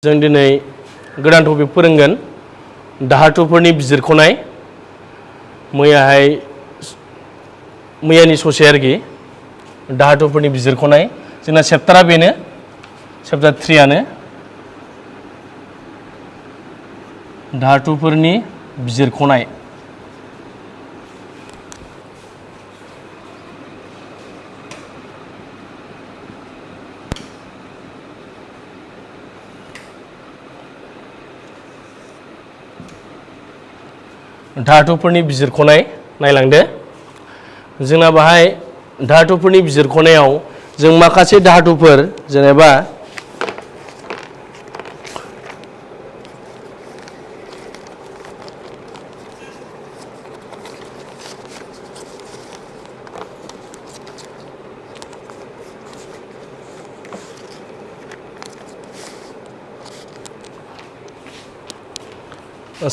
जों दिनै गोदान टपिक फोरोंगोन धातुफोरनि बिजिरख'नाय मैयानि ससे आरोखि धातुफोरनि बिजिरख'नाय जोंना चेप्टारा बेनो चेप्टार 3 आनो धातुफोरनि बिजिरख'नाय धातुफोरनि बिजिरख'नाय नायलांदो जोंना बाहाय धातुफोरनि बिजिरख'नायाव जों माखासे धातुफोर जेनेबा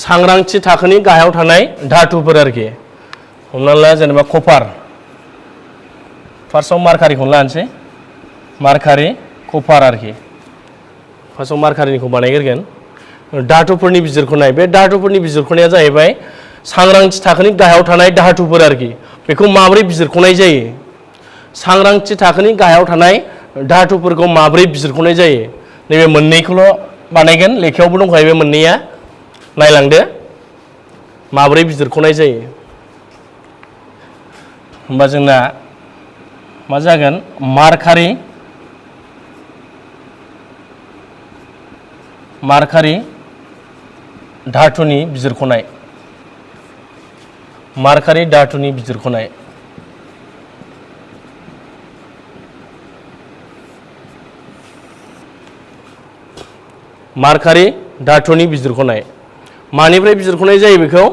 सांग्रांथि थाखोनि गाहायाव थानाय धातुफोर आरोखि हमना ला जेनेबा कपार फार्स्टआव मार्कारिखौनो लानोसै मार्कारि कपार आरोखि फार्स्टआव मार्कारिनिखौ बानायग्रोगोन धातुफोरनि बिजिरख'नाय बे धातुफोरनि बिजिरख'नाया जाहैबाय सांग्रांथि थाखोनि गाहायाव थानाय धातुफोर आरोखि बेखौ माबोरै बिजिरख'नाय जायो सांग्रांथि थाखोनि गाहायाव थानाय धातुफोरखौ माबोरै बिजिरख'नाय जायो नैबे मोननैखौल' बानायगोन लेखायावबो दंखायो बे मोननैया नायलांदो माबोरै बिजिरख'नाय जायो होमबा जोंना मा जागोन मार्कारि धातुनि बिजिरख'नाय मार्कारि धातुनि बिजिरख'नाय मार्कारि धातुनि बिजिरख'नाय मानिफ्राय बिजिरख'नाय जायो बेखौ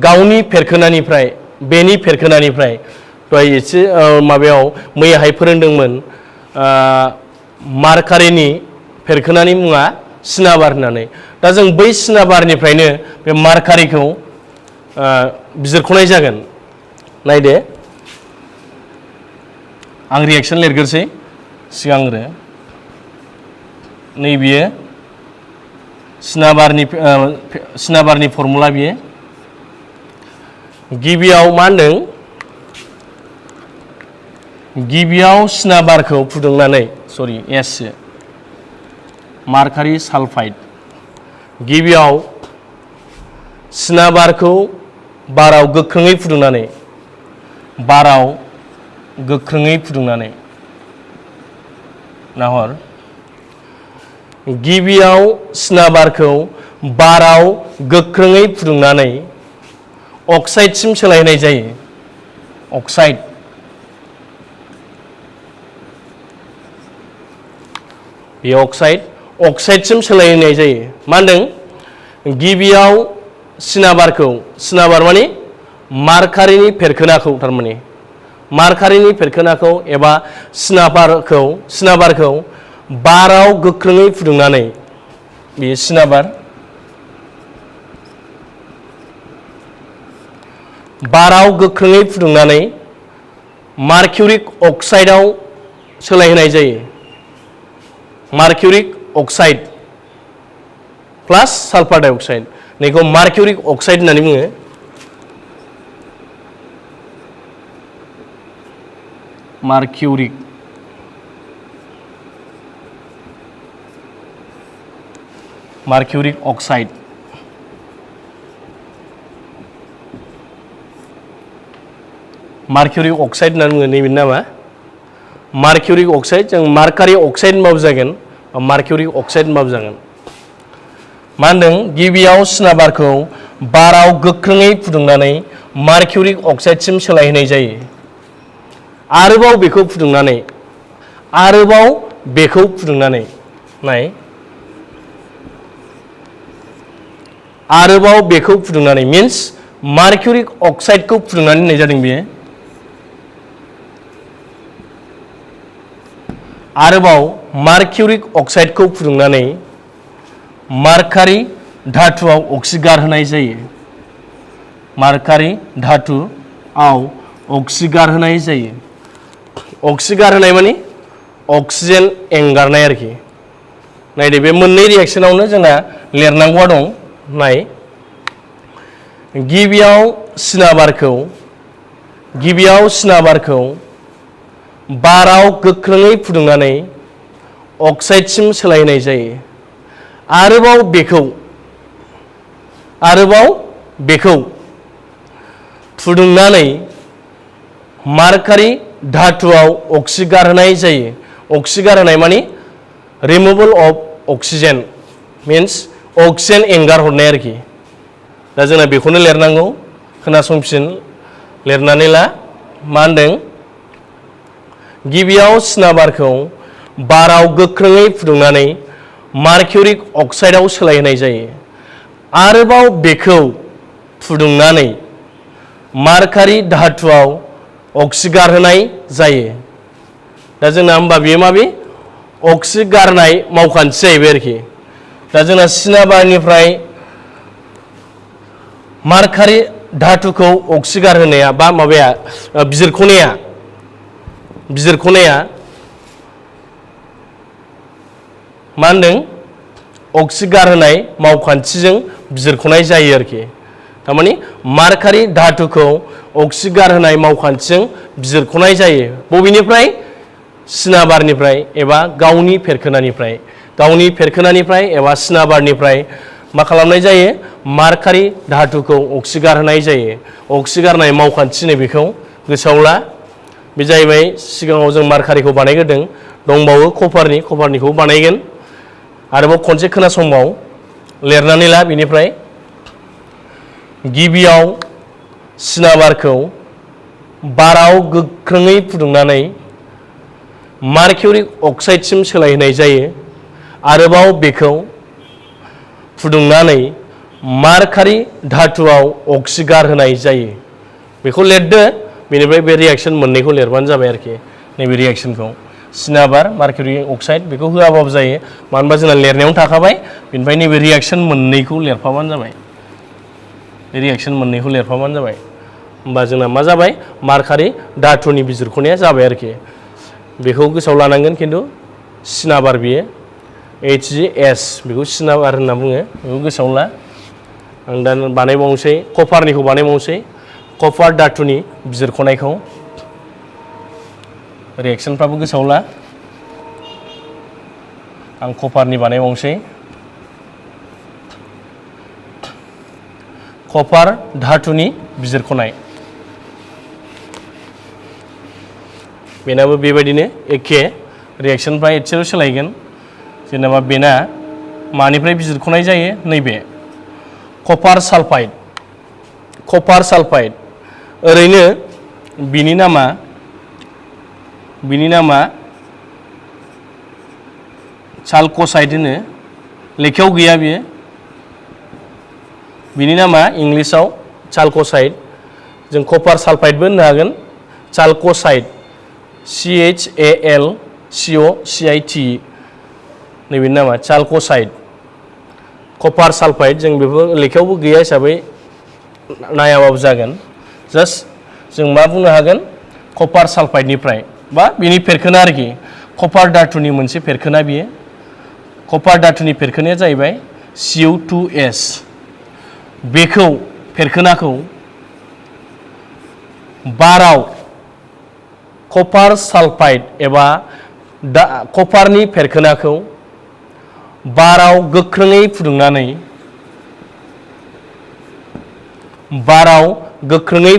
गावनि फेरखोनानिफ्राय बेनि फेरखोनानिफ्राय दहाय एसे माबायाव मैयाहाय फोरोंदोंमोन मार्कारिनि फेरखोनानि मुङा सिनाबार होननानै दा जों बै सिनाबारनिफ्रायनो बे मार्कारिखौ बिजिरख'नाय जागोन नायदो आं रिएक्सन लिरग्रोसै सिगांग्रो नैबेयो सिनाबारनि फर्मुला बियो गिबियाव मा होनदों गिबियाव सिनाबारखौ फुदुंनानै एस मार्कारि सालफाइड गिबियाव सिनाबारखौ बाराव गोख्रोङै फुदुंनानै नाहर गिबियाव सिनाबारखौ बाराव गोख्रोङै फुदुंनानै अक्साइडसिम सोलायहोनाय जायो अक्साइड बे अक्साइडसिम सोलायहोनाय जायो मा होनदों गिबियाव सिनाबार माने मार्कारिनि फेरखोनाखौ थारमाने मार्कारिनि फेरखोनाखौ एबा सिनाबारखौ बाराव गोख्रोङै फुदुंनानै बेयो सिनाबार बाराव गोख्रोङै फुदुंनानै मार्किउरिक अक्साइडआव सोलायहोनाय जायो मार्किउरिक अक्साइड प्लास सालफार डाइ अक्साइड नैखौ मार्किउरिक अक्साइड होननानै बुङो मार्किउरिक अक्साइड मार्किउरिक अक्साइड होननानै बुङो नैबेनि नामा मार्किउरिक अक्साइड जों मार्कारि अक्साइड होनबाबो जागोन मार्किउरिक अक्साइड होनबाबो जागोन मा होनदों गिबियाव सिनाबारखौ बाराव गोख्रोङै फुदुंनानै मार्किउरिक अक्साइडसिम सोलायहोनाय जायो आरोबाव बेखौ फुदुंनानै नाय आरोबाव बेखौ फुदुंनानै मिन्स मार्किउरिक अक्साइडखौ फुदुंनानै होननाय जादों बेयो आरोबाव मार्किउरिक अक्साइडखौ फुदुंनानै मार्कारि धातुआव अक्सिगार होनाय जायो मार्कारि धातुआव अक्सिगार होनाय जायो अक्सिगार होनाय माने अक्सिजेन एंगारनाय आरोखि नायदो बे मोननै रिएक्शनावनो जोंना लिरनांगौआ दं नाय गिबियाव सिनाबारखौ बाराव गोख्रोङै फुदुंनानै अक्साइडसिम सोलायहोनाय जायो आरोबाव बेखौ फुदुंनानै मार्कारि धातुआव अक्सिगारहोनाय जायो अक्सिगारहोनाय माने removal of oxygen means oxygen एंगार हरनाय आरोखि दा जोंना बेखौनो लिरनांगौ खोनासंफिन लिरनानै ला मा होनदों गिबियाव सिनाबारखौ बाराव गोख्रोङै फुदुंनानै मार्किउरिक अक्साइडआव सोलायहोनाय जायो आरोबाव बेखौ फुदुंनानै मार्कारि धातुआव अक्सिगारहोनाय जायो दा जोंना होमबा बेयो माबे अक्सिगारनाय मावखान्थि जाहैबाय आरोखि दा जोंना सिनाबारनिफ्राय मार्कारि धातुखौ अक्सिगारहोनाया बा माबाया बिजिरख'नाया मा होनदों अक्सिगारहोनाय मावखान्थिजों बिजिरख'नाय जायो आरोखि थारमाने मार्कारि धातुखौ अक्सिगारहोनाय मावखान्थिजों बिजिरख'नाय जायो बबेनिफ्राय सिनाबारनिफ्राय एबा गावनि फेरखोनानिफ्राय एबा सिनाबारनिफ्राय मा खालामनाय जायो मार्कारि धातुखौ अक्सिगारहोनाय जायो अक्सिगारनाय मावखान्थिनो बेखौ गोसोआव ला बे जाहैबाय सिगाङाव जों मार्कारिखौ बानायग्रोदों दंबावो कपारनिखौ बानायगोन आरोबाव खनसे खोनासंबाव लिरनानै ला बेनिफ्राय गिबियाव सिनाबारखौ बाराव गोख्रोङै फुदुंनानै मार्किउरिक अक्साइडसिम सोलायहोनाय जायो आरोबाव बेखौ फुदुंनानै मार्कारि धातुआव अक्सिगारहोनाय जायो बेखौ लिरदो बेनिफ्राय बे रिएक्शन मोननैखौ लिरबानो जाबाय आरोखि नैबे रिएक्शनखौ सिनाबार मार्किउरिक अक्साइड बेखौ होआबाबो जायो मानो होनबा जोंना लिरनायावनो थाखाबाय बेनिफ्राय नैबे रिएक्शन मोननैखौ लिरफाबानो जाबाय बे रिएक्शन मोननैखौ लिरफाबानो जाबाय होमबा जोंना मा जाबाय मार्कारि धातुनि बिजिरख'नाया जाबाय आरोखि बेखौ गोसोआव लानांगोन खिन्थु सिनाबार बियो HGS बेखौ सिनाबार होनना बुङो बेखौ गोसोआव ला आं दा बानायबावनोसै कपारनिखौ बानायबावनोसै कपार धातुनि बिजिरख'नायखौ रिएक्शनफ्राबो गोसोआव ला आं कपारनि बानायबावनोसै कपार धातुनि बिजिरख'नाय बेनाबो बेबायदिनो एखे रिएक्शनफ्रा एसेल' सोलायगोन जेनेबा बेना मानिफ्राय बिजिरख'नाय जायो नैबे कपार सालफाइड ओरैनो बिनि नामा चाल्क'साइड होनो लेखायाव गैया बियो बिनि नामा इंलिसाव चाल्क'साइड जों कपार सालफाइडबो होननो हागोन चाल्क'साइड CHALCOCIT नैबेनि नामा चाल्क'साइड कपार सालफाइड जों बेफोर लेखायावबो गैया हिसाबै नायाबाबो जागोन जास्ट जों मा बुंनो हागोन कपार सालफाइडनिफ्राय बा बिनि फेरखोना आरोखि कपार धातुनि मोनसे फेरखोना बियो कपार धातुनि फेरखोनाया जाहैबाय Cu2S बेखौ फेरखोनाखौ बाराव कपार सालफाइड एबा कपारनि फेरखोनाखौ बाराव गोख्रोङै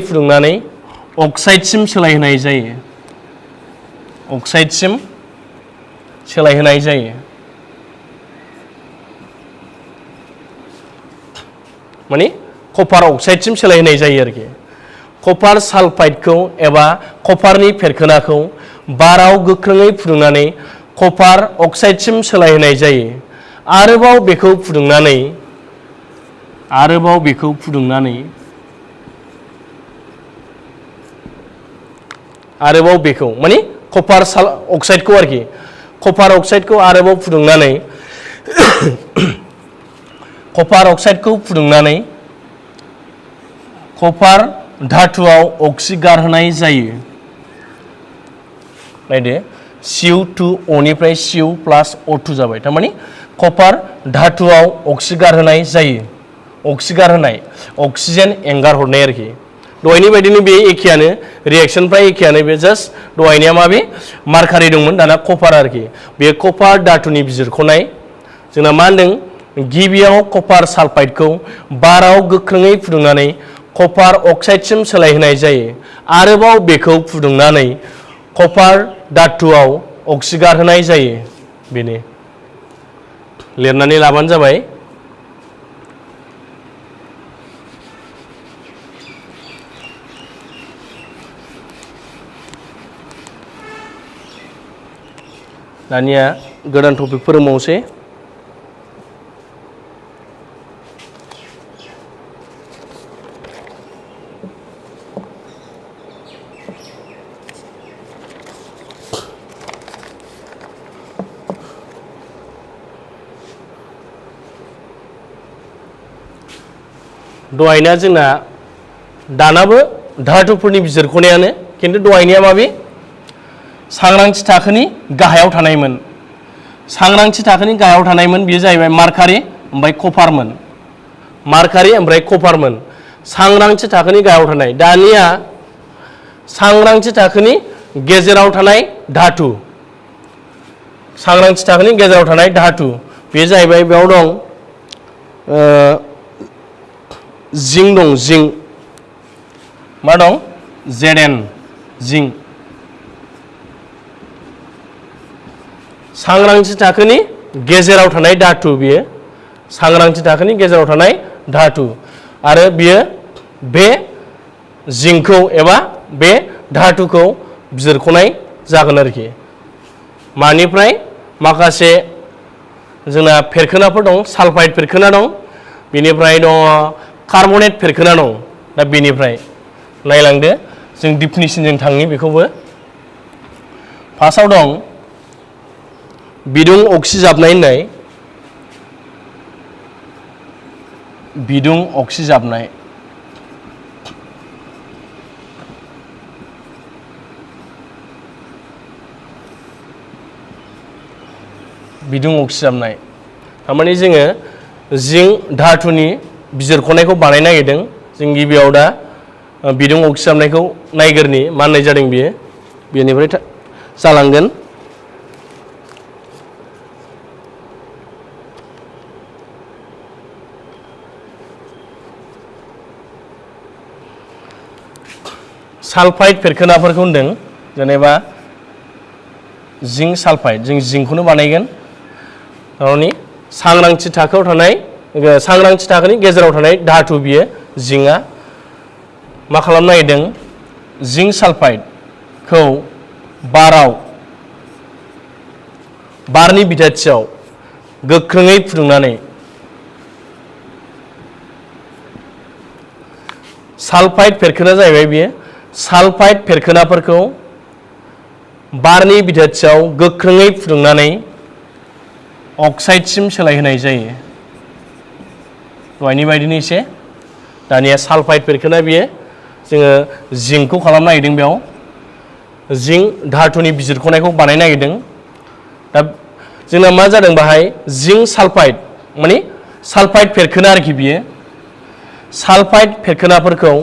फुदुंनानै अक्साइडसिम सोलायहोनाय जायो माने कपार अक्साइडसिम सोलायहोनाय जायो आरोखि कपार सालफाइडखौ एबा कपारनि फेरखोनाखौ बाराव गोख्रोङै फुदुंनानै कपार अक्साइडसिम सोलायहोनाय जायो आरोबाव बेखौ फुदुंनानै माने कपार अक्साइडखौ आरोखि कपार अक्साइडखौ आरोबाव फुदुंनानै कपार धातुआव अक्सिगारहोनाय जायो नायदो CO2 निफ्राय CO प्लस O2 जाबाय थारमाने कपार धातुआव अक्सिगार होनाय जायो अक्सिगार होनाय अक्सिजेन एंगार हरनाय आरोखि दहायनि बायदिनो बे एखेयानो रिएक्शनफ्रा एखेयानो बे जास्ट दहायनिया माबे मार्कारि दंमोन दाना कपार आरोखि बे कपार धातुनि बिजिरख'नाय जोंना मा होनदों गिबियाव कपार सालफाइडखौ बाराव गोख्रोङै फुदुंनानै कपार अक्साइडसिम सोलायहोनाय जायो आरोबाव बेखौ फुदुंनानै कपार धातुआव अक्सिगार होनाय जायो बेनो लिरनानै लाबानो जाबाय दानिया गोदान टपिक फोरोंबावनोसै दहायना जोंना दानाबो धातुफोरनि बिजिरख'नायानो खिन्थु दहायनिया माबे सांग्रांथि थाखोनि गाहायाव थानायमोन सांग्रांथि थाखोनि गाहायाव थानायमोन बेयो जाहैबाय मार्कारि ओमफ्राय कपारमोन मार्कारि ओमफ्राय कपारमोन सांग्रांथि थाखोनि गाहायाव थानाय दानिया सांग्रांथि थाखोनि गेजेराव थानाय धातु सांग्रांथि थाखोनि गेजेराव थानाय धातु बे जाहैबाय बेयाव दं जिंक दं जिंक मा दं Zn जिंक सांग्रांथि थाखोनि गेजेराव थानाय धातु बियो सांग्रांथि थाखोनि गेजेराव थानाय धातु आरो बियो बे जिंकखौ एबा बे धातुखौ बिजिरख'नाय जागोन आरोखि मानिफ्राय माखासे जोंना फेरखोनाफोर दं सालफाइड फेरखोना दं बेनिफ्राय दङ कार्बनेट फेरखोना दं दा बेनिफ्राय नायलांदो जों डिफिनिसनजों थाङो बेखौबो फार्स्टआव दं बिदुं अक्सिजाबनाय होननाय बिदुं अक्सिजाबनाय बिदुं अक्सिजाबनाय थारमाने जोङो जिंक धातुनि बिजिरख'नायखौ बानायनो नागिरदों जों गिबियाव दा बिदुं अक्सिजाबनायखौ नायगोरनि मा होननाय जादों बियो बेनिफ्राय जालांगोन सालफाइड फेरखोनाफोरखौ होनदों जेनेबा जिंक सालफाइड जों जिंकखौनो बानायगोन थारमाने सांग्रांथि थाखोआव थानाय सांग्रांथि थाखोनि गेजेराव थानाय धातु बियो जिंकआ मा खालामनो नागिरदों जिंक सालफाइडखौ बारनि बिथाथियाव गोख्रोङै फुदुंनानै सालफाइड फेरखोना जाहैबाय बियो सालफाइड फेरखोनाफोरखौ बारनि बिथाथियाव गोख्रोङै फुदुंनानै अक्साइडसिम सोलायहोनाय जायो दहायनि बायदिनो एसे दानिया सालफाइड फेरखोना बियो जोङो जिंकखौ खालामनो नागिरदों बेयाव जिंक धातुनि बिजिरख'नायखौ बानायनो नागिरदों दा जोंना मा जादों बाहाय जिंक सालफाइड माने सालफाइड फेरखोना आरोखि बियो सालफाइड फेरखोनाफोरखौ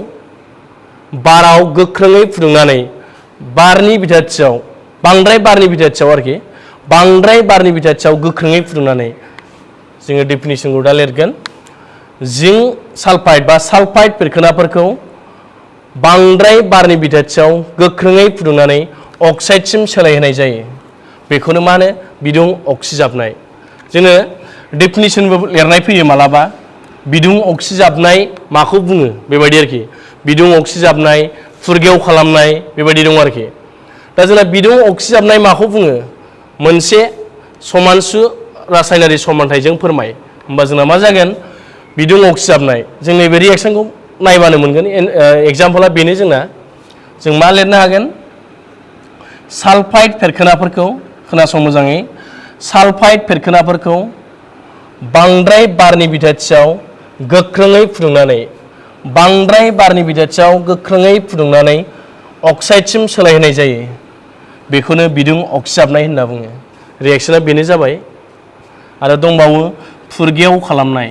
बाराव गोख्रोङै फुदुंनानै बारनि बिथाथियाव बांद्राय बारनि बिथाथियाव आरोखि बांद्राय बारनि बिथाथियाव गोख्रोङै फुदुंनानै जोङो डेफिनिसनखौ दा लिरगोन जिंक सालफाइड बा सालफाइड फेरखोनाफोरखौ बांद्राय बारनि बिथाथियाव गोख्रोङै फुदुंनानै अक्साइडसिम सोलायहोनाय जायो बेखौनो मा होनो बिदुं अक्सिजाबनाय जोङो डेफिनिसनबो लिरनाय फैयो मालाबा बिदुं अक्सिजाबनाय माखौ बुङो बेबायदि आरोखि बिदुं अक्सिजाबनाय फुरगेव खालामनाय बेबायदि दं आरोखि दा जोंना बिदुं अक्सिजाबनाय माखौ बुङो मोनसे समानसु रासायनारि समानथायजों फोरमाय होमबा जोंना मा जागोन बिदुं अक्सिजाबनाय जों नैबे रिएक्सनखौ नायबानो मोनगोन एग्जाम्पला बेनो जोंना जों मा लिरनो हागोन सालफाइड फेरखोनाफोरखौ खोनासं मोजाङै सालफाइड फेरखोनाफोरखौ बांद्राय बारनि बिथाथियाव गोख्रोङै फुदुंनानै बांद्राय बारनि बिथाथियाव गोख्रोङै फुदुंनानै अक्साइडसिम सोलायहोनाय जायो बेखौनो बिदुं अक्सिजाबनाय होनना बुङो। रिएक्शना बेनो जाबाय। आरो दंबावो फुरगेव खालामनाय,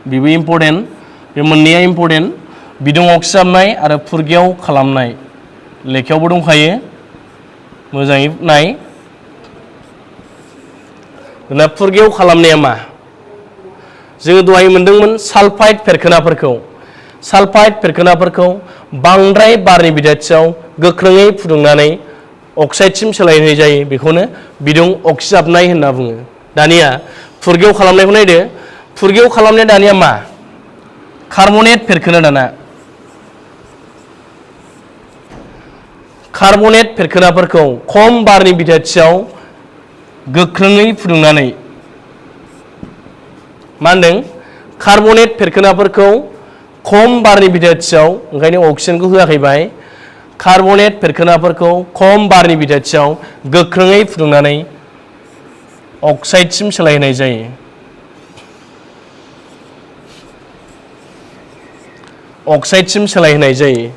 बेबो इम्परटेन्ट। बे मोननैया इम्परटेन्ट, बिदुं अक्सिजाबनाय आरो फुरगेव खालामनाय। लेखायावबो दंखायो, मोजाङै नाय। ना फुरगेव खालामनाया मा? जोङो दहाय मोन्दोंमोन सालफाइड फेरखोनाफोरखौ। सालफाइड फेरखोनाफोरखौ बांद्राय बारनि बिदाथियाव गोख्रोङै फुदुंनानै अक्साइडसिम सोलायहोनाय जायो, बेखौनो बिदुं अक्सिजाबनाय होनना बुङो। दानिया फुरगेव खालामनायखौ नायदो। फुरगेव खालामनाया दानिया मा? कार्बनेट फेरखोना दाना। कार्बनेट फेरखोनाफोरखौ खम बारनि बिदाथियाव गोख्रोङै फुदुंनानै मा होनदों? कार्बनेट फेरखोनाफोरखौ खम बारनि बिदाथियाव, ओंखायनो अक्सिजेनखौ होआखै बाय, कार्बनेट फेरखोनाफोरखौ खम बारनि बिदाथियाव गोख्रोङै फुदुंनानै अक्साइडसिम सोलायहोनाय जायो। अक्साइडसिम सोलायहोनाय जायो।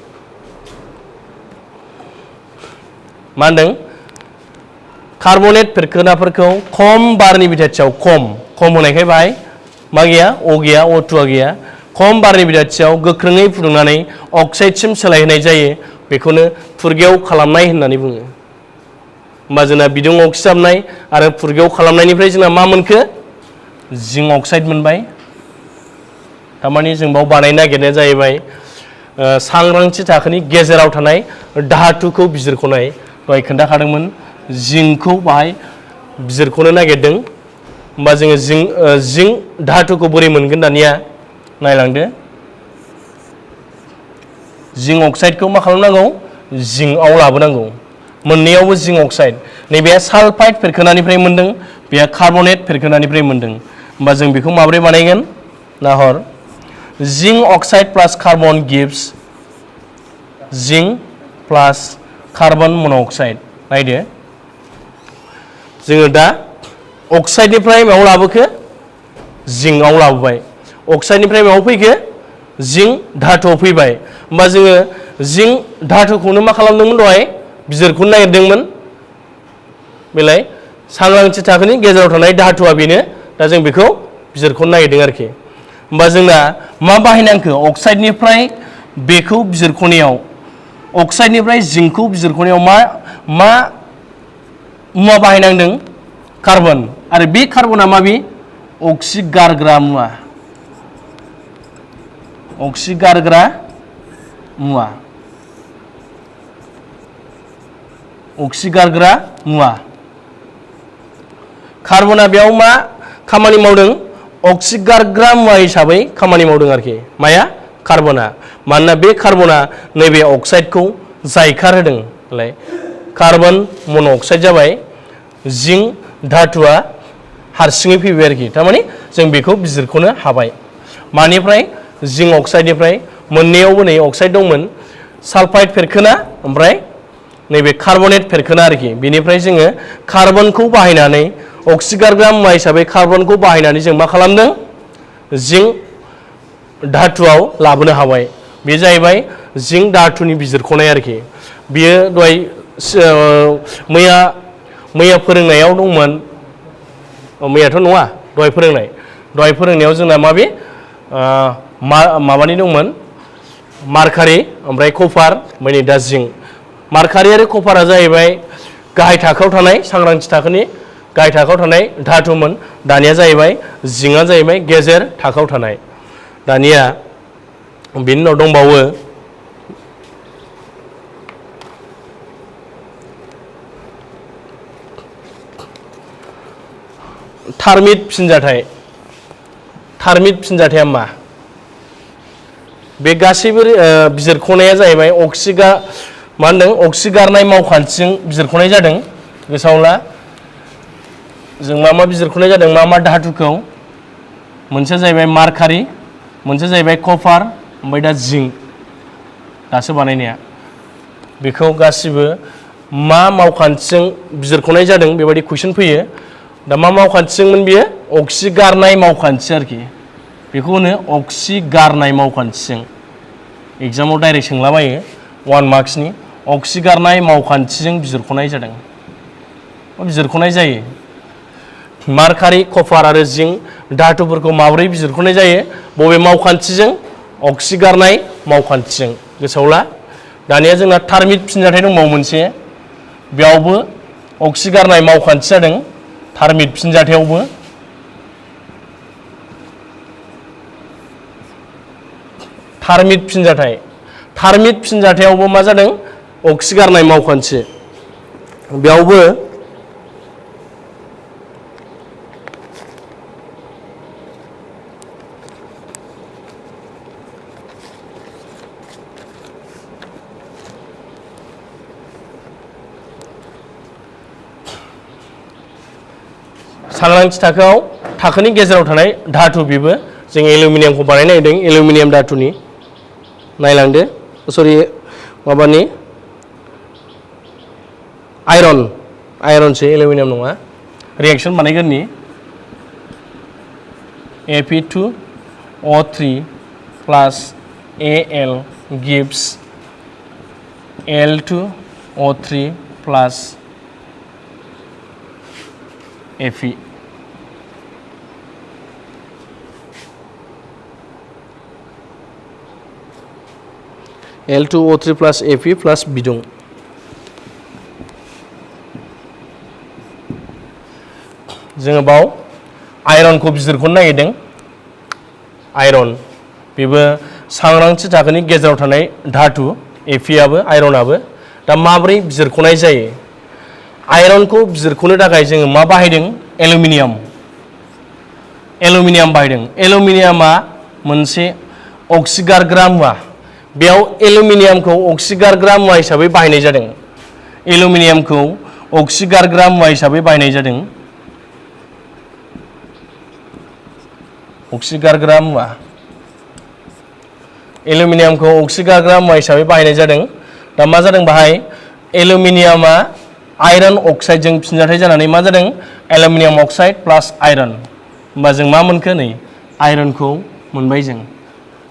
मा होनदों? कार्बनेट फेरखोनाफोरखौ खम बारनि बिदाथियाव, खम होनायखाय बाहाय मा गैया? अ गैया, O2 गैया। खम बारनि बिदाथियाव गोख्रोङै फुदुंनानै अक्साइडसिम सोलायहोनाय जायो, बेखौनो फुरगेव खालामनाय होननानै बुङो। होमबा जोंना बिदुं अक्सिजाबनाय आरो फुरगेव खालामनायनिफ्राय जोंना मा मोनखो? जिंक अक्साइड मोनबाय। थारमाने जों बाव बानायनो नागिरनाया जाहैबाय सांग्रांथि थाखोनि गेजेराव थानाय धातुखौ बिजिरख'नाय। दहाय खोन्थाखादोंमोन जिंकखौ बाहाय बिजिरख'नो नागिरदों। होमबा जोङो जिंक धातुखौ बोरै मोनगोन दानिया नायलांदो। जिंक अक्साइडखौ मा खालामनांगौ? जिंकआव लाबोनांगौ। मोननैयावबो जिंक अक्साइड। नैबे सालफाइड फेरखोनानिफ्राय मोनदों, बेहा कार्बनेट फेरखोनानिफ्राय मोनदों। होमबा जों बेखौ माबोरै बानायगोन? नाहर, जिंक अक्साइड प्लास कार्बन गिव्स जिंक प्लास कार्बन मन'अक्साइड। नायदो, जोङो दा अक्साइडनिफ्राय मायाव लाबोखो? जिंकआव लाबोबाय। अक्साइडनिफ्राय मायाव फैखो? जिंक धातुआव फैबाय। होमबा जोङो जिंक धातुखौनो मा खालामदोंमोन दहाय? बिजिरख'नो नागिरदोंमोन। बेलाय सांग्रांथि थाखोनि गेजेराव थानाय धातुआ बेनो। दा जों बेखौ बिजिरख'नो नागिरदों आरोखि। होमबा जोंना मा बाहायनांखो? अक्साइडनिफ्राय बेखौ बिजिरख'नायाव, अक्साइडनिफ्राय जिंकखौ बिजिरख'नायाव मा मुवा बाहायनांदों? कार्बन। आरो बे कार्बना माबे? अक्सिगारग्रा मुवा। अक्सिगारग्रा मुवा। अक्सिगारग्रा मुवा। कार्बना बेयाव मा खामानि मावदों? अक्सिगारग्रा मुवा हिसाबै खामानि मावदों आरोखि। माया? कार्बना। मानोना बे कार्बना नैबे अक्साइडखौ जायखारहोदों। कार्बन मन'अक्साइड जाबाय। जिंक धातुआ हारसिङै फैबाय आरोखि। थारमाने जों बेखौ बिजिरख'नो हाबाय। मानिफ्राय? जिंक अक्साइडनिफ्राय। मोननैयावबो नै अक्साइड दंमोन, सालफाइड फेरखोना ओमफ्राय नैबे कार्बनेट फेरखोना आरोखि। बेनिफ्राय जोङो कार्बनखौ बाहायनानै, अक्सिगारग्रा मुवा हिसाबै कार्बनखौ बाहायनानै जों मा खालामदों? जिंक धातुआव लाबोनो हाबाय। बे जाहैबाय जिंक धातुनि बिजिरख'नाय आरोखि। बियो दहाय मैया फोरोंनायाव दंमोन। मैयाथ' नङा, दहाय फोरोंनायाव जोंना माबे माबानि दंमोन? मार्कारि ओमफ्राय कपार, ओमफ्राय नै दा जिंक। मार्कारि आरो कपारा जाहैबाय गाहाय थाखोआव थानाय, सांग्रांथि थाखोनि गाहाय थाखोआव थानाय धातुमोन। दानिया जाहैबाय जिंकआ जाहैबाय गेजेर थाखोआव थानाय। दानिया बेनि उनाव दंबावो थार्मिट फिनजाथाय। थार्मिट फिनजाथाया मा? बे गासैबो बिजिरख'नाया जाहैबाय मा होनदों? अक्सिगारनाय मावखान्थिजों बिजिरख'नाय जादों। गोसोआव ला, जों मा बिजिरख'नाय जादों? मा धातुखौ? मोनसेया जाहैबाय मार्कारि, मोनसेया जाहैबाय कपार, ओमफ्राय दा जिंक दासो बानायनाया। बेखौ गासिबो मा मावखान्थिजों बिजिरख'नाय जादों बेबायदि कुइसन फैयो। दा मा मावखान्थिजोंमोन बियो? अक्सिगारनाय मावखान्थि आरोखि। बेखौ होनो अक्सिगारनाय मावखान्थिजों। एग्जामाव डाइरेक्ट सोंलाबायो 1 मार्क्सनि अक्सिगारनाय मावखान्थिजों बिजिरख'नाय जादों बिजिरख'नाय जायो मार्कारि कपार आरो जिंक धातुफोरखौ माबोरै बिजिरख'नाय जायो बबे मावखान्थिजों अक्सिगारनाय मावखान्थिजों गोसोआव ला दानिया जोंना थार्मिट फिनजाथाय दंबावो मोनसे बेयावबो अक्सिगारनाय मावखान्थि जादों थार्मिट फिनजाथायावबो थार्मिट फिनजाथायावबो मा जादों अक्सिगारनाय मावखान्थि बेयावबो सांग्रांथि थाखोआव थाखोनि गेजेराव थानाय धातु बेबो जों एलुमिनियामखौ बानायनो नागिरदों एलुमिनियाम धातुनि नायलांदो सरि माबानि आयरनसो एलुमिनियाम नङा reaction बानायगोननि Fe2O3 plus Al gives Al2O3 plus Fe L2O3 plus Fe plus बिदुं जोङो बाव आयरनखौ बिजिरख'नो नागिरदों आयरन बेबो सांग्रांथि थाखोनि गेजेराव थानाय धातु Feआबो आयरनाबो दा माबोरै बिजिरख'नाय जायो आयरनखौ बिजिरख'नो थाखाय जोङो मा बाहायदों एलुमिनियाम बाहायदों एलुमिनियामा मोनसे अक्सिगारग्रा मुवा बेयाव एलुमिनियामखौ अक्सिगारग्रा मुवा हिसाबै बाहायनाय जादों एलुमिनियामखौ अक्सिगारग्रा मुवा हिसाबै बाहायनाय जादों अक्सिगारग्रा मुवा एलुमिनियामखौ अक्सिगारग्रा मुवा हिसाबै बाहायनाय जादों दा मा जादों बाहाय एलुमिनियामा आयरन अक्साइडजों फिनजाथाय जानानै मा जादों एलुमिनियाम अक्साइड प्लास आयरन होमबा जों मा मोनखो नै आयरनखौ मोनबाय जों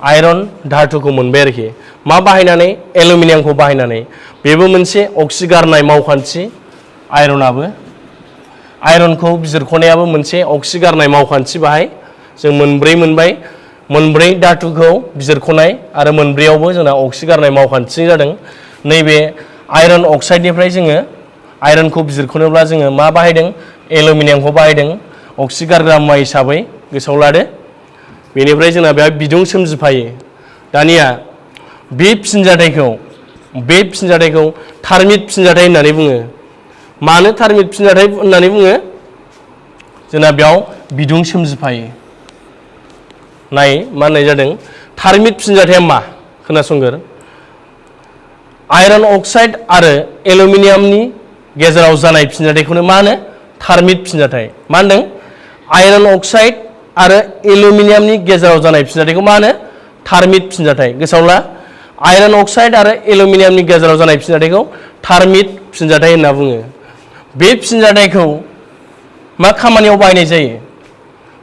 आयरन धातुखौ मोनबाय आरोखि मा बाहायनानै एलुमिनियामखौ बाहायनानै बेबो मोनसे अक्सिगारनाय मावखान्थि आयरनाबो आयरनखौ बिजिरख'नायाबो मोनसे अक्सिगारनाय मावखान्थि बाहाय जों मोनब्रै मोनबाय मोनब्रै धातुखौ बिजिरख'नाय आरो मोनब्रैयावबो जोंना अक्सिगारनाय मावखान्थि जादों नैबे आयरन अक्साइडनिफ्राय जोङो आयरनखौ बिजिरख'नोब्ला जोङो मा बाहायदों एलुमिनियामखौ बाहायदों अक्सिगारग्रा मुवा हिसाबै गोसोआव लादो बेनिफ्राय जोंना बेहाय बिदुं सोमजिफायो दानिया बे फिनजाथायखौ थार्मिट फिनजाथाय होननानै बुङो मानो थार्मिट फिनजाथाय होननानै बुङो जोंना बेयाव बिदुं सोमजिफायो नाय मा होननाय जादों थार्मिट फिनजाथाया मा खोनासंगोर आयरन अक्साइड आरो एलुमिनियामनि गेजेराव जानाय फिनजाथायखौनो मा होनो थार्मिट फिनजाथाय मा होनदों आयरन अक्साइड आरो एलुमिनियामनि गेजेराव जानाय फिनजाथायखौ मा होनो थार्मिट फिनजाथाय गोसोआव ला आयरन अक्साइड आरो एलुमिनियामनि गेजेराव जानाय फिनजाथायखौ थार्मिट फिनजाथाय होनना बुङो बे फिनजाथायखौ मा खामानियाव बाहायनाय जायो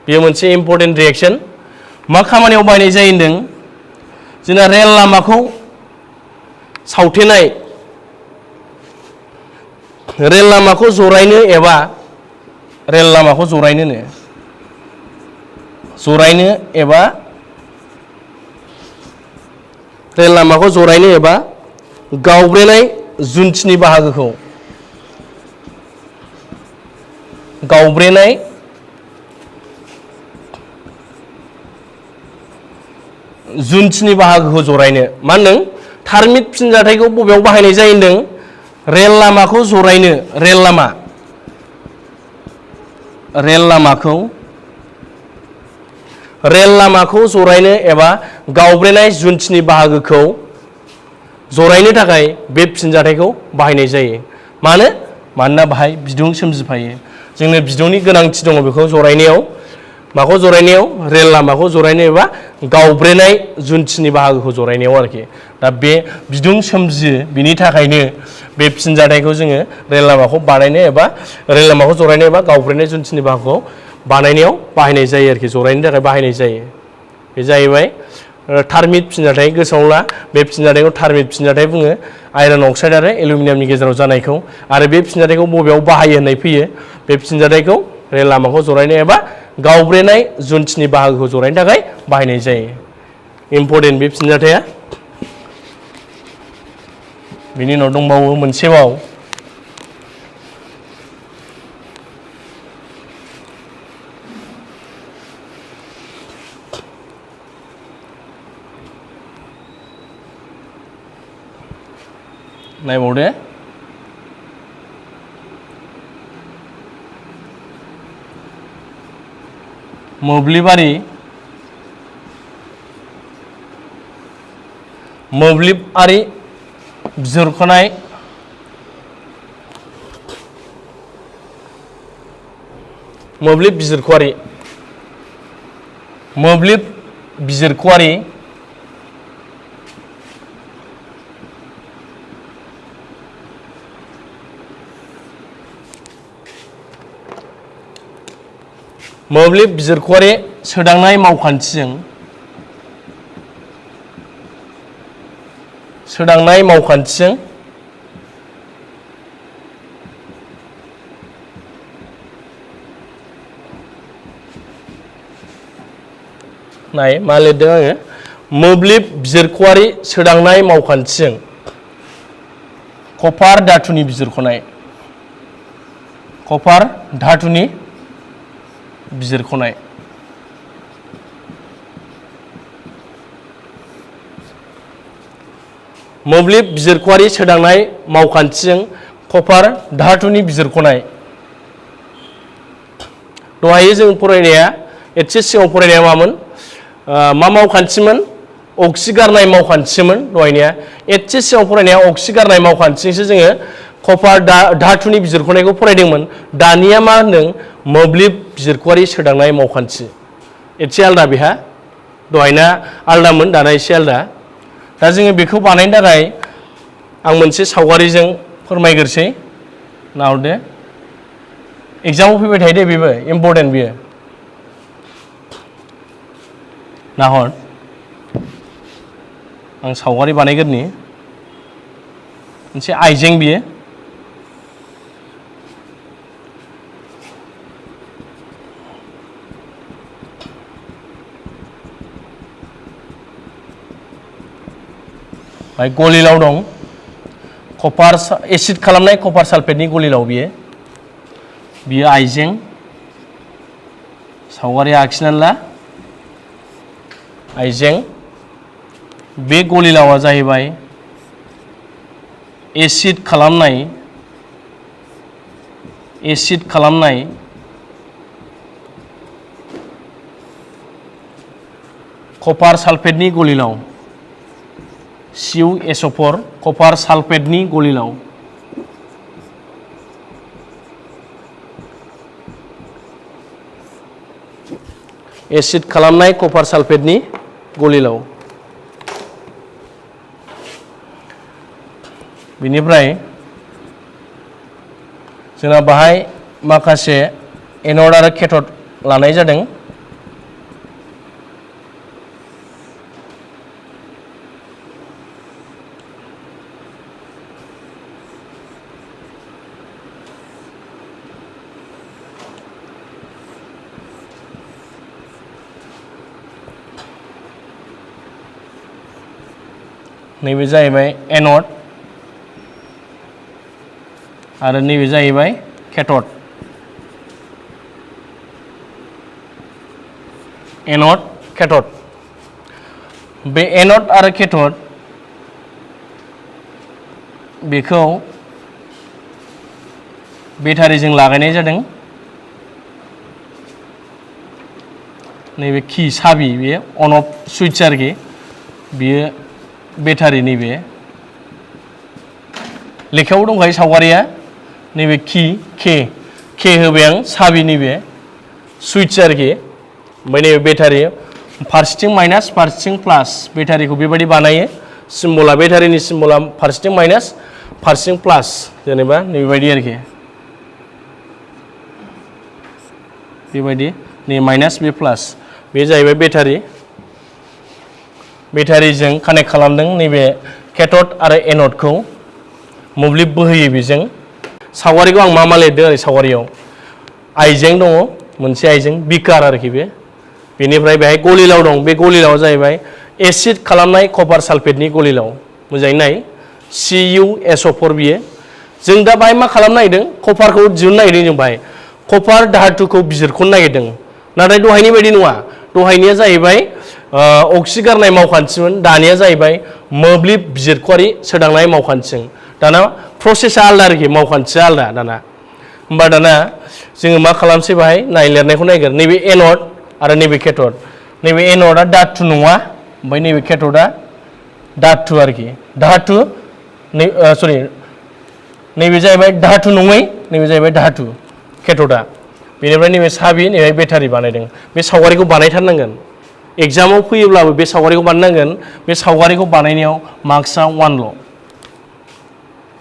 बेयो मोनसे इम्पर्टेन्ट रिएक्शन मा खामानियाव बाहायनाय जायो होनदों जोंना रेल लामाखौ सावथेनाय रेल लामाखौ जरायनो एबा रेल लामाखौ जरायनो एबा गावब्रेनाय जुन्थिनि बाहागोखौ जरायनो मा होनदों थार्मिट फिनजाथायखौ बबेयाव बाहायनाय जायो होनदों रेल लामाखौ जरायनो रेल लामाखौ जरायनो एबा गावब्रेनाय जुन्थिनि बाहागोखौ जरायनो थाखाय बे फिनजाथायखौ बाहायनाय जायो मानोना बाहाय बिदुं सोमजिफायो जोंनो बिदुंनि गोनांथि दङ बेखौ जरायनायाव माखौ जरायनायाव रेल लामाखौ जरायनाय एबा गावब्रेनाय जुन्थिनि बाहागोखौ जरायनायाव आरोखि दा बे बिदुं सोमजियो बिनि थाखायनो बे फिनजाथायखौ जोङो रेल लामाखौ बानायनो एबा रेल लामाखौ जरायनो एबा गावब्रेनाय जुन्थिनि बाहागोखौ बानायनायाव बाहायनाय जायो आरोखि जरायनो थाखाय बाहायनाय जायो बे जाहैबाय थार्मिट फिनजाथाय गोसोआव ला बे फिनजाथायखौ थार्मिट फिनजाथाय बुङो आयरन अक्साइड आरो एलुमिनियामनि गेजेराव जानायखौ आरो बे फिनजाथायखौ बबेयाव बाहायो होननाय फैयो बे फिनजाथायखौ रेल लामाखौ जरायनो एबा गावब्रेनाय जुन्थिनि बाहागोखौ जरायनो थाखाय बाहायनाय जायो इम्परटेन्ट बे फिनजाथाया बिनि उनाव दंबावो मोनसेबाव नायबावदो मोब्लिबारि बिजिरख'नाय मोब्लिब बिजिरख'आरि मोब्लिब बिजिरख'आरि सोदांनाय मावखान्थिजों नाय मा लिरदों आङो मोब्लिब बिजिरख'आरि सोदांनाय मावखान्थिजों कपार धातुनि बिजिरख'नाय मोब्लिब बिजिरख'आरि सोदांनाय मावखान्थिजों कपार धातुनि बिजिरख'नाय दहायो जों फरायनाया एसे सिगाङाव फरायनाया मामोन मा मावखान्थिमोन अक्सिगारनाय मावखान्थिमोन दहायनिया एसे सिगाङाव फरायनाया अक्सिगारनाय मावखान्थिजोंसो जोङो कपार धातुनि बिजिरख'नायखौ फरायदोंमोन दानिया मा होनदों मोब्लिब बिजिरख'आरि सोदांनाय मावखान्थि एसे आलदा बेहा दहायना आलदामोन दाना एसे आलदा दा जोङो बेखौ बानायनो थाखाय आं मोनसे सावगारिजों फोरमायग्रोसै नाहरदो एग्जामाव फैबाय थायो दे बेबो इम्परटेन्ट बियो नाहर आं सावगारि बानायग्रोनि मोनसे आइजें बियो गलिलाव दं कपार एसिड खालामनाय कपार सालफेटनि गलिलाव बियो आइजें सावगारि आखिनानै ला आइजें बे गलिलावा जाहैबाय एसिड खालामनाय कपार सालफेटनि गलिलाव CuSO4 कपार सालफेटनि गलिलाव एसिड खालामनाय कपार सालफेटनि गलिलाव बिनिफ्राय जोंना बाहाय माखासे एन'ड आरो केथ'ड लानाय जादों नैबे जाहैबाय एन'ड आरो नैबे जाहैबाय केथ'ड एन'ड केथ'ड बे एन'ड आरो केथ'ड बेखौ बेटारिजों लागायनाय जादों नैबे की साबि बेयो अन अफ सुइच आरोखि बियो बेटारि नैबे लेखायाव दंखायो सावगारिया नैबे की के होबाय आं साबि नैबे सुइच आरोखि ओमफ्राय नैबे बेटारि फारसेथिं माइनास फारसेथिं प्लास बेटारिखौ बेबायदि बानायो सिम्बला बेटारिनि सिम्बला फारसेथिं माइनास फारसेथिं प्लास जेनेबा नैबेबायदि आरोखि बेबायदि नै माइनास बे प्लास बे जाहैबाय बेटारि बेटारिजों कानेक्ट खालामदों नैबे केथड आरो एनडखौ मोब्लिब बोहोयो बेजों सावगारिखौ आं मा लिरदों ओरै सावगारियाव आइजें दङ मोनसे आइजें बिकार आरोखि बेनिफ्राय बेहाय गलिलाव दं बे गलिलावा जाहैबाय एसिड खालामनाय कपार सालफेटनि गलिलाव मोजाङै नाय CuSO4 बियो जों दा बाहाय मा खालामनो नागिरदों कपारखौ दिहुननो नागिरदों जों बाहाय कपार धातुखौ बिजिरख'नो नागिरदों नाथाय दहायनि बायदि नङा दहायनिया जाहैबाय अक्सि गारनाय मावखान्थिमोन दानिया जाहैबाय मोब्लिब बिजिरख'आरि सोदांनाय मावखान्थिजों दाना प्रसेसा आलदा आरोखि मावखान्थिया आलदा दाना होमबा दाना जोङो मा खालामसै बाहाय नाय लिरनायखौ नायगोन नैबे एनड आरो नैबे केथड नैबे एनडआ धातु नङा ओमफ्राय नैबे केथडआ धातु आरोखि धातु सरि नैबे जाहैबाय धातु नङै नैबे जाहैबाय धातु केथडआ बेनिफ्राय नैबे साबि नैबे बेटारि बानायदों बे सावगारिखौ बानायथारनांगोन एग्जामाव फैयोब्लाबो बे सावगारिखौ बानायनांगोन बे सावगारिखौ बानायनायाव मार्क्सआ 1ल'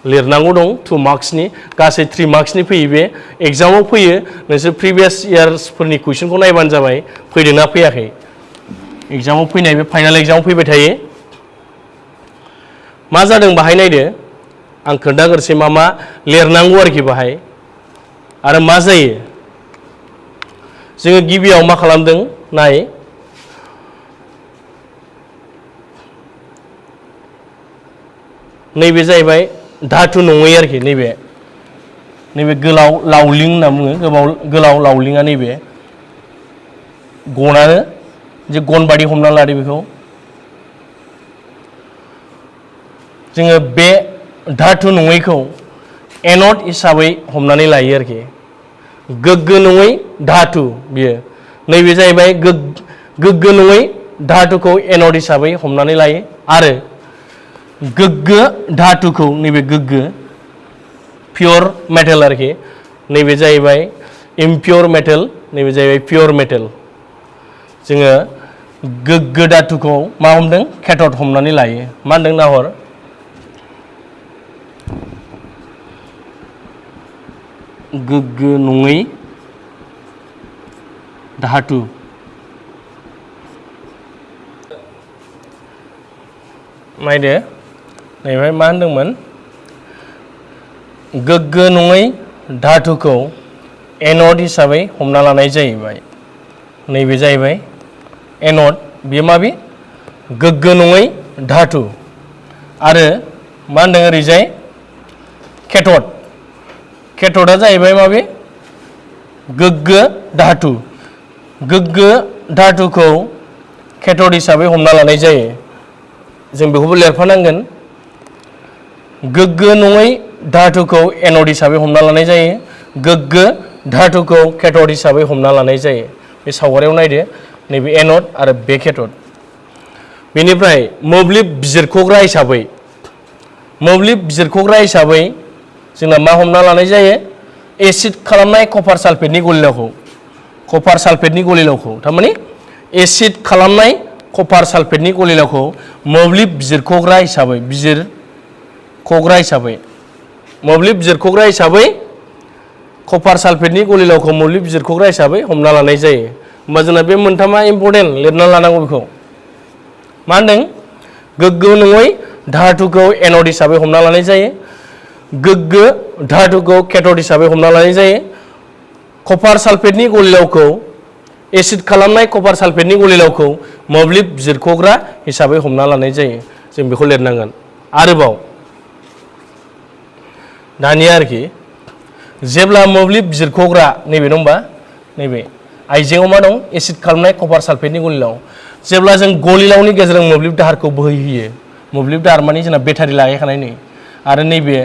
लिरनांगौ दं 2 मार्क्सनि गासै 3 मार्क्सनि फैयो बे एग्जामाव फैयो नोंसोर प्रिभियास इयार्सफोरनि कुइसनखौ नायबानो जाबाय फैदोंना फैयाखै एग्जामाव फैनाय बे फाइनाल एग्जामाव फैबाय थायो मा जादों बाहाय नायदो आं खोन्थाग्रोसै मा लिरनांगौ आरोखि बाहाय आरो मा जायो जोङो गिबियाव मा खालामदों नाय नैबे जाहैबाय धातु नङै आरोखि नैबे गोलाव लावलिं होनना बुङो गोलाव लावलिङा नैबे गनानो जे गन बादि हमना लादो बेखौ जोङो बे धातु नङैखौ एनड हिसाबै हमनानै लायो आरोखि गोग्गो नङै धातु बियो नैबे जाहैबाय गोग्गो नङै धातुखौ एनड हिसाबै हमनानै लायो आरो गोग्गो धातुखौ नैबे गोग्गो पियर मेटेल आरोखि नैबे जाहैबाय इम्पियर मेटेल नैबे जाहैबाय पियर मेटेल जोङो गोग्गो धातुखौ मा हमदों केथड हमनानै लायो मा होनदों नाहर गोग्गो नङै धातु नायदो नैबे मा होनदोंमोन गोग्गो नङै धातुखौ एनड हिसाबै हमना लानाय जाहैबाय नैबे जाहैबाय एनड बेयो माबे गोग्गो नङै धातु आरो मा होनदों ओरैजाय केथडआ जाहैबाय माबे गोग्गो धातुखौ केथड हिसाबै हमना लानाय जायो जों बेखौबो लिरफानांगोन गोग्गो नङै धातुखौ एनड हिसाबै हमना लानाय जायो गोग्गो धातुखौ केथड हिसाबै हमना लानाय जायो बे सावगारियाव नायदो नैबे एनड आरो बे केथड बेनिफ्राय मोब्लिब बिजिरख'ग्रा हिसाबै जोंना मा हमना लानाय जायो एसिड खालामनाय कपार सालफेटनि गलिलावखौ थारमाने एसिड खालामनाय कपार सालफेटनि गलिलावखौ मोब्लिब बिजिरख'ग्रा हिसाबै कपार सालफेटनि गलिलावखौ मोब्लिब बिजिरख'ग्रा हिसाबै हमना लानाय जायो होमबा जोंना बे मोनथामा इम्परटेन्ट लिरना लानांगौ बेखौ मा होनदों गोग्गो नङै धातुखौ एनड हिसाबै हमना लानाय जायो गोग्गो धातुखौ केथड हिसाबै हमना लानाय जायो कपार सालफेटनि गलिलावखौ एसिड खालामनाय कपार सालफेटनि गलिलावखौ मोब्लिब बिजिरख'ग्रा हिसाबै हमना लानाय जायो जों बेखौ लिरनांगोन आरोबाव दानिया आरोखि जेब्ला मोब्लिब बिजिरख'ग्रा नैबे दंबा नैबे आइजेंआव मा दं एसिड खालामनाय कपार सालफेटनि गलिलाव जेब्ला जों गलिलावनि गेजेरजों मोब्लिब दाहारखौ बोहैहोयो मोब्लिब दाहार माने जोंना बेटारि लागायखानाय नै आरो नैबे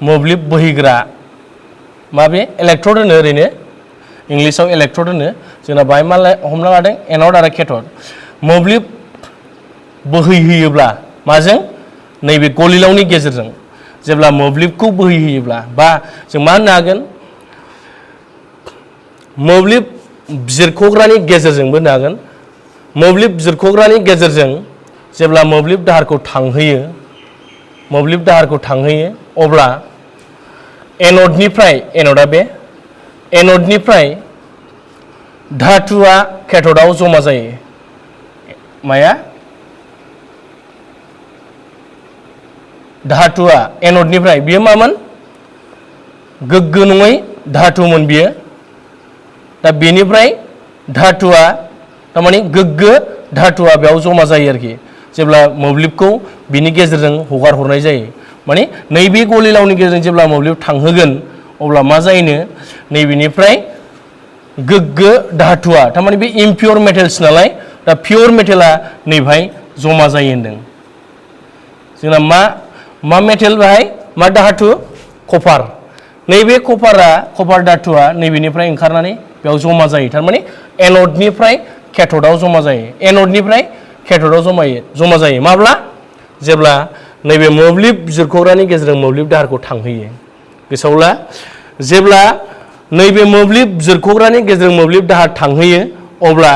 मोब्लिब बोहैग्रा माबे इलेक्ट्रड होनो ओरैनो इंलिसाव इलेक्ट्रड होनो जोंना बाहाय मा हमना लादों एनड आरो केथड मोब्लिब बोहैहोयोब्ला माजों नैबे गलिलावनि गेजेरजों जेब्ला मोब्लिबखौ बोहैहोयोब्ला बा जों मा होननो हागोन मोब्लिब बिजिरख'ग्रानि गेजेरजोंबो होननो हागोन मोब्लिब बिजिरख'ग्रानि गेजेरजों जेब्ला मोब्लिब दाहारखौ थांहोयो अब्ला एनडनिफ्राय धातुआ केथडआव जमा जायो माया धातुआ एनोडनिफ्राय बियो मामोन गोग्गो नङै धातुमोन बियो दा बेनिफ्राय धातुआ तारमाने गोग्गो धातुआ बेयाव जमा जायो आरोखि जेब्ला मोब्लिबखौ बिनि गेजेरजों हगार हरनाय जायो माने नैबे गलिलावनि गेजेरजों जेब्ला मोब्लिब थांहोगोन अब्ला मा जायोनो नैबेनिफ्राय गोग्गो धातुआ तारमाने बे इम्पियर मेटेल्स नालाय दा पियर मेटेला नैबाय जमा जायो होनदों जोंना मा मेटेल बाहाय मा धातु कपार नैबे कपार धातुआ नैबेनिफ्राय ओंखारनानै बेयाव जमा जायो तारमाने एनोडनिफ्राय केथोडआव जमा जायो एनोडनिफ्राय केथोडआव जमा जायो माब्ला जेब्ला नैबे मोब्लिब बिजिरख'ग्रानि गेजेरजों मोब्लिब दाहारखौ थांहोयो गोसोआव ला जेब्ला नैबे मोब्लिब बिजिरख'ग्रानि गेजेरजों मोब्लिब दाहार थांहोयो अब्ला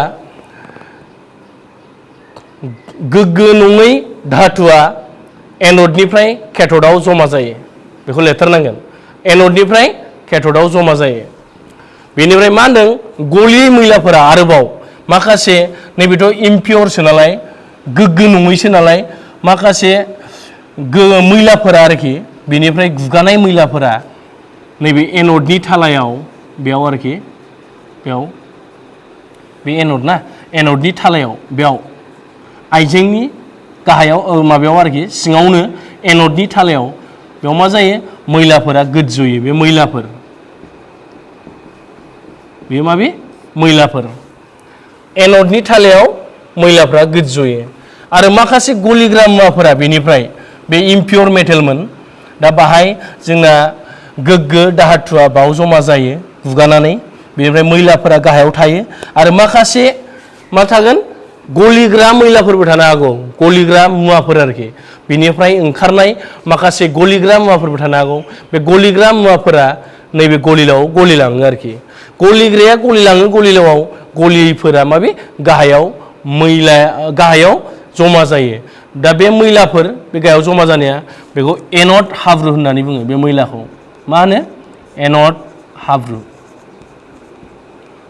गोग्गो नङै धातुआ एनोडनिफ्राय केथोडआव जमा जायो बेखौ लिरथारनांगोन एनोडनिफ्राय केथोडआव जमा जायो बेनिफ्राय मा होनदों गलियै मैलाफोरा आरोबाव माखासे नैबेथ' इम्पियरसो नालाय गोग्गो नङैसो नालाय माखासे मैलाफोरा आरोखि बेनिफ्राय गुगानाय मैलाफोरा नैबे एनोडनि थालायाव बेयाव आरोखि बेयाव बे एनोड ना एनोडनि थालायाव बेयाव आइजेंनि गाहायाव माबायाव आरोखि सिङावनो एनोडनि थालायाव बेयाव मा जायो मैलाफोरा गोजोयो बे मैलाफोर बेयो माबे मैलाफोर एनोडनि थालायाव मैलाफोरा गोजोयो आरो माखासे गलिग्रा मुवाफोरा बेनिफ्राय बे इम्पियर मेटेलमोन दा बाहाय जोंना गोग्गो धातुआ बाव जमा जायो गुगानानै बेनिफ्राय मैलाफोरा गाहायाव थायो आरो माखासे मा थागोन गलिग्रा मैलाफोरबो थानो हागौ गलिग्रा मुवाफोर आरोखि बेनिफ्राय ओंखारनाय माखासे गलिग्रा मुवाफोरबो थानो हागौ बे गलिग्रा मुवाफोरा नैबे गलिलाव गलिलाङो आरोखि गलिग्राया गलिलाङो गलिलावाव गलियैफोरा माबे गाहायाव जमा जायो दा बे मैलाफोर बे गाहायाव जमा जानाया बेखौ एनोड हाब्रु होननानै बुङो बे मैलाखौ मा होनो एनोड हाब्रु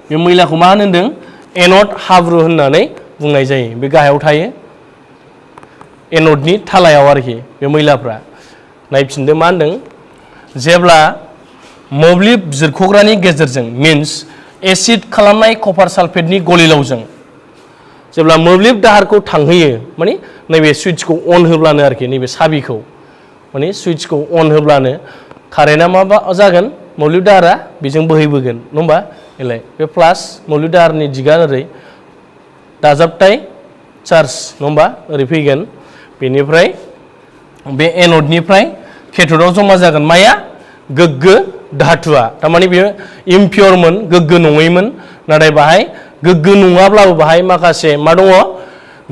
बे मैलाखौ मा होनदों एनोड हाब्रु होननानै बुंनाय जायो बे गाहायाव थायो एनोडनि थालायाव आरोखि बे मैलाफ्रा नायफिनदो मा होनदों जेब्ला मोब्लिब बिजिरख'ग्रानि गेजेरजों मीन्स एसिड खालामनाय कपार सालफेटनि गलिलावजों जेब्ला मोब्लिब दाहारखौ थांहोयो माने नैबे सुइचखौ अन होब्लानो आरोखि नैबे साबिखौ माने सुइचखौ अन होब्लानो कारेन्टआ मा जागोन मोब्लिब दाहारा बेजों बोहैबोगोन नङा होमबा एलाय बे प्लास मोब्लिब दाहारनि दिगा ओरै दाजाबथाय चार्ज नङा होमबा ओरै फैगोन बेनिफ्राय बे एनोडनिफ्राय केथोडआव जमा जागोन माया गोग्गो धातुआ तारमाने बेयो इम्पियरमोन गोग्गो नङैमोन नाथाय बाहाय गोग्गो नङाब्लाबो बाहाय माखासे मा दङ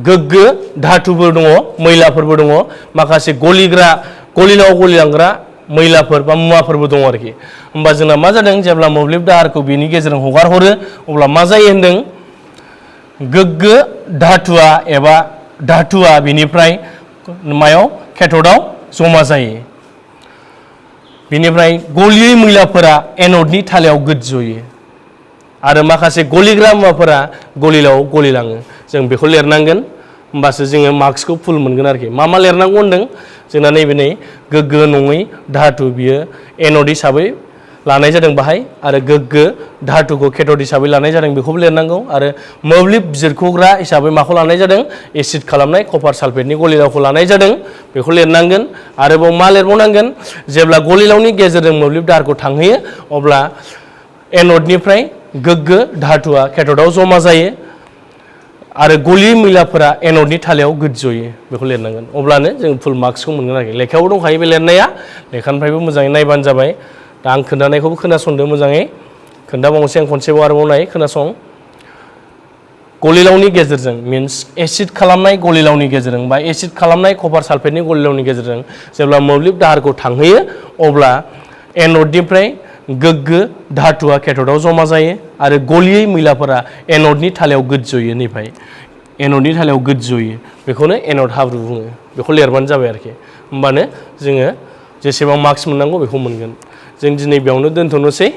गोग्गो धातुफोर दङ मैलाफोरबो दङ माखासे गलिलाव गलिलांग्रा मैलाफोर बा मुवाफोरबो दङ आरोखि होमबा जोंना मा जादों जेब्ला मोब्लिब दाहारखौ बेनि गेजेरजों हगार हरो अब्ला मा जायो होनदों गोग्गो धातुआ एबा धातुआ बेनिफ्राय मायाव केथोडआव जमा जायो बेनिफ्राय गलियै मैलाफोरा एनोडनि थालायाव गोजोयो आरो माखासे गलिग्रा मुवाफोरा गलिलाव गलिलाङो जों बेखौ लिरनांगोन होमबासो जोङो मार्क्सखौ फुल मोनगोन आरोखि मा लिरनांगौ होनदों जोंना नैबे गोग्गो नङै धातु बियो एनोड हिसाबै लानाय जादों बाहाय आरो गोग्गो धातुखौ केथोड हिसाबै लानाय जादों बेखौबो लिरनांगौ आरो मोब्लिब बिजिरख'ग्रा हिसाबै माखौ लानाय जादों एसिड खालामनाय कपार सालफेटनि गलिलावखौ लानाय जादों बेखौ लिरनांगोन आरोबाव मा लिरबावनांगोन जेब्ला गलिलावनि गेजेरजों मोब्लिब दाहारखौ थांहोयो अब्ला एनोडनिफ्राय गोग्गो धातुआ केथोडआव जमा जायो आरो गलियै मैलाफोरा एनोडनि थालायाव गोजोयो बेखौ लिरनांगोन अब्लानो जों फुल मार्क्सखौ मोनगोन आरोखि लेखायाव दंखायो बे लिरनाया लेखानिफ्रायबो मोजाङै नायबानो जाबाय दा आं खोन्थानायखौबो खोनासंदो मोजाङै खोन्थाबावनोसै आं खनसेबाव आरोबाव नाय खोनासं गलिलावनि गेजेरजों मीन्स एसिड खालामनाय गलिलावनि गेजेरजों बा एसिड खालामनाय कपार सालफेटनि गलिलावनि गेजेरजों जेब्ला मोब्लिब दाहारखौ थांहोयो अब्ला एनोडनिफ्राय गोग्गो धातुआ केथोडआव जमा जायो आरो गलियै मैलाफोरा एनोडनि थालायाव गोजोयो नैफाय एनोडनि थालायाव गोजोयो बेखौनो एनोड हाब्रु बुङो बेखौ लिरबानो जाबाय आरोखि होमबानो जोङो जेसेबां मार्क्स मोननांगौ बेखौ मोनगोन जों दिनै बेयावनो दोनथ'नोसै